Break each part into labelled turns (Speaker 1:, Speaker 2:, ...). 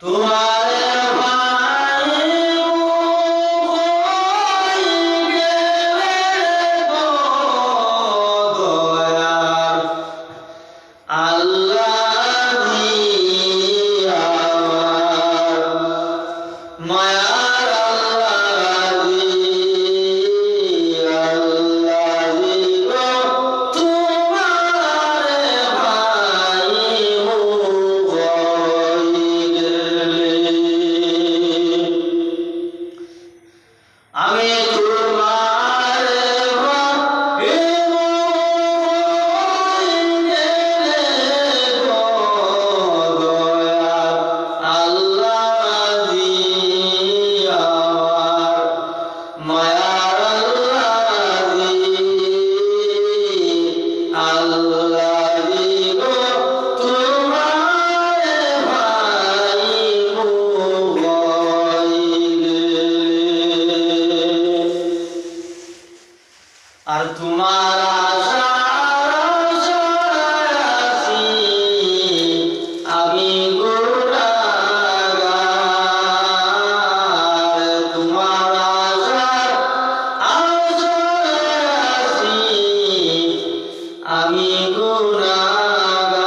Speaker 1: তোমারে ভাই দয়ার আল্লাহ মায়ার আল্লাহ তোমারে ভাই আমি তোমার আল্লাহ মায়ার আল্লাহ তোমার ভাই আর তোমার আশায় আছি আমি গুনাহগার তোমার আশায় আছি আমি গুনাহগার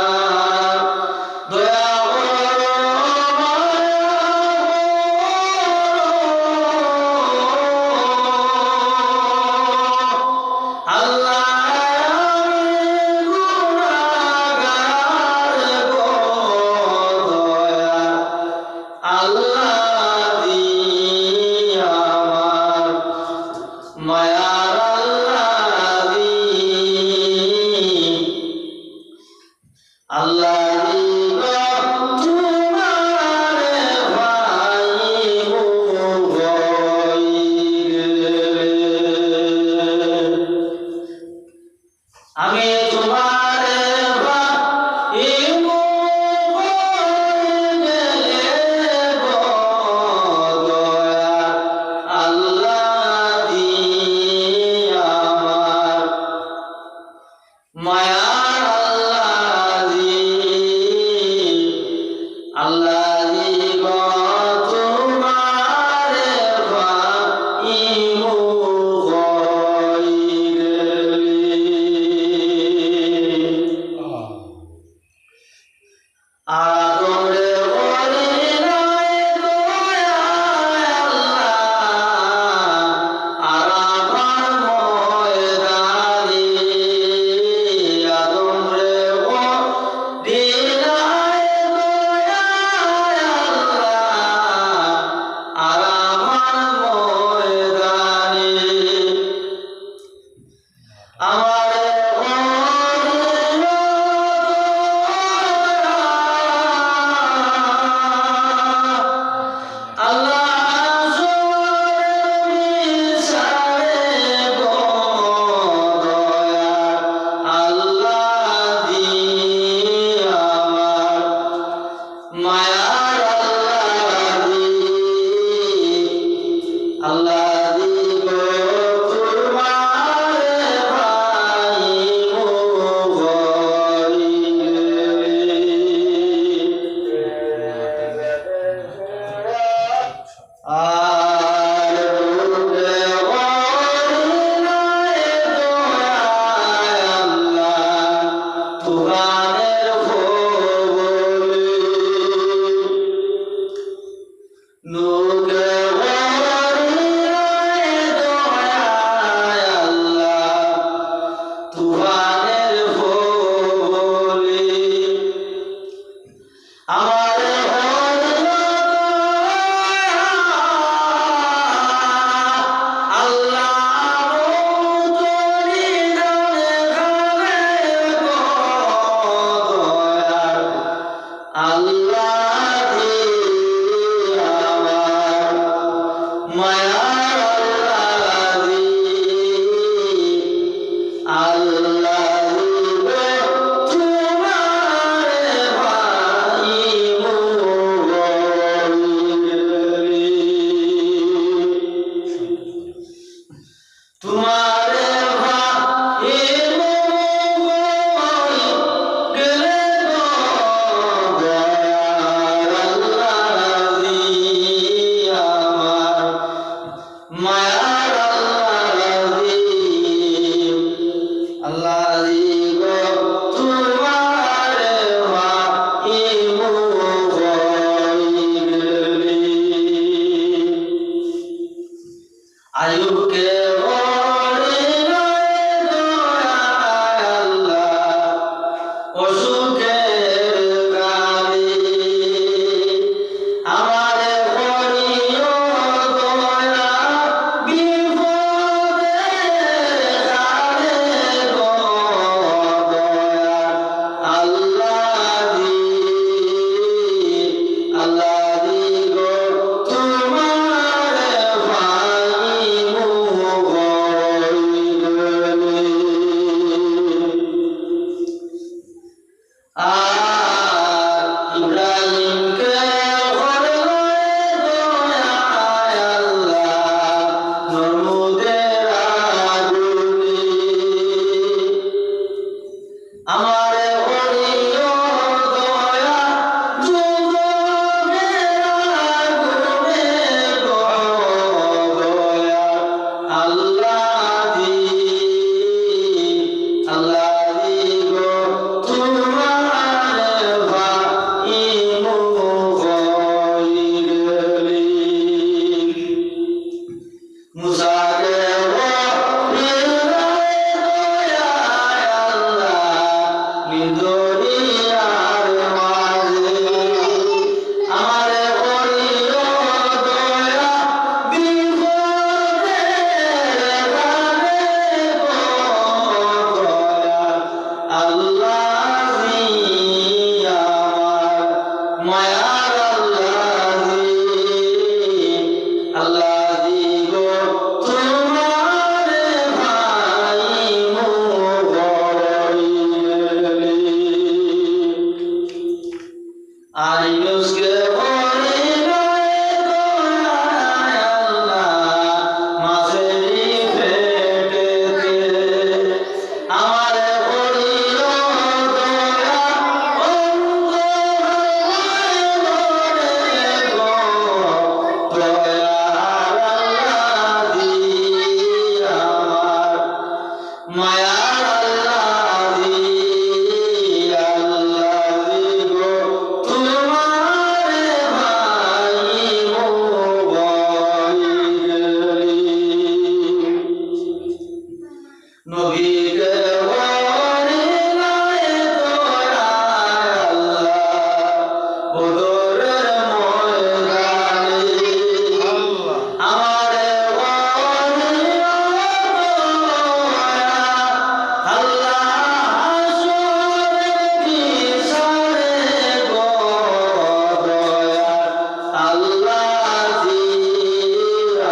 Speaker 1: দয়া আল্লাহ গুনাহগার গো দয়া আল্লাহ আমার মায়ার আল্লাহ তোমারে ভাই আমি তোমারে ভাই দয়া আল্লাহ আমার মায়ার আল্লাহ তোমারে ভাই আদরে বলি নাই দয়া আল্লাহ আর ময়দানি আদরে বলি নাই দয়া আল্লাহ আর ময়দানি আমার মায়ার আল্লাহ তোমারে ভাই আর আল্লাহ তুগানের নুকে তুহানের ভোলি আমার আল্লাহ আল্লাহ নবীকে বলিলে দয়ায় আল্লাহ মাঝেরই পেটেতে আমার বলিল দয়া অন্ধ হয়ে গো দয়ার আল্লাহ দিয়া আমার মায়ার আল্লাহ দিয়া গো তোমারে ভাই নবীকে বলিলে দয়ায় আল্লাহ বদরের ময়দানে আমারে বলিল দয়া আল্লাহ হাসরের বিচারে গো দয়া আল্লাহ জি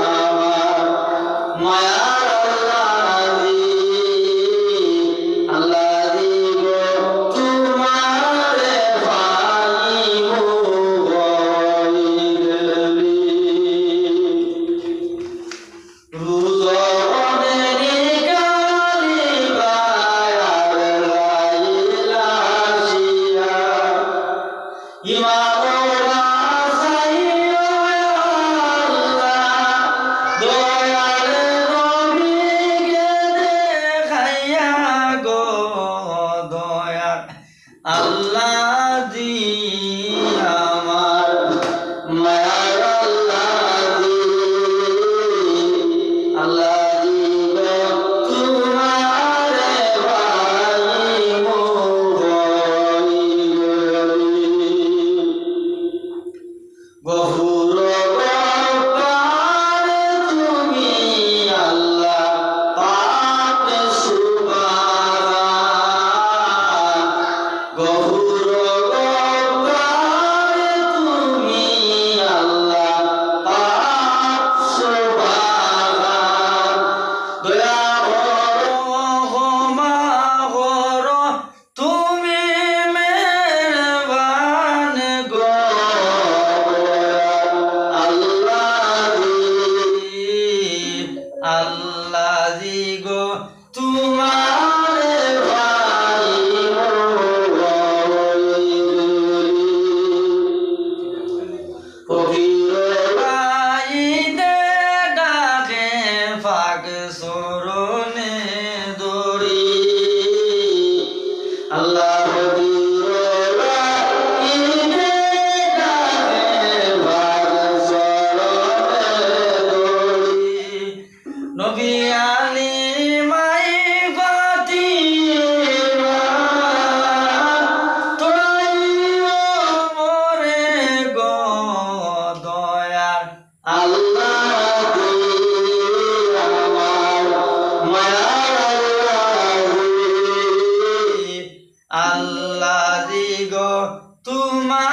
Speaker 1: আমার মায়ার আল্লাহ জি গো তোমারে পাইব গইলি রুজনেরি কালিবায়ার লাইলাসিয়া ইমামরা সাইয়া আল্লাহ দয়াল নবীকে দেখাইয়া গো দয়াল আল্লাহ জি আমার মায়ার আল্লাহ জি গো তোমারে পাইব গফুর গফফার তুমি আল্লাহ পাক সুবহান গফুর গফফার তুমি আল্লাহ পাক সুবহান দয়া করো ক্ষমা করো তুমি মেহেরবান গো আল্লাহ জি গো তোমারে পাইব ফকির বাইদে ডাকে ফাক সরণে দড়ি আল্লাহ ফকির বাইদে ডাকে ফাক সরণে দড়ি নবী আলী মাই ফাতিমা তোরাইও মোরে গো দয়ার আল্লাহ জি আমার মায়ার আল্লাহ জি গো তোমার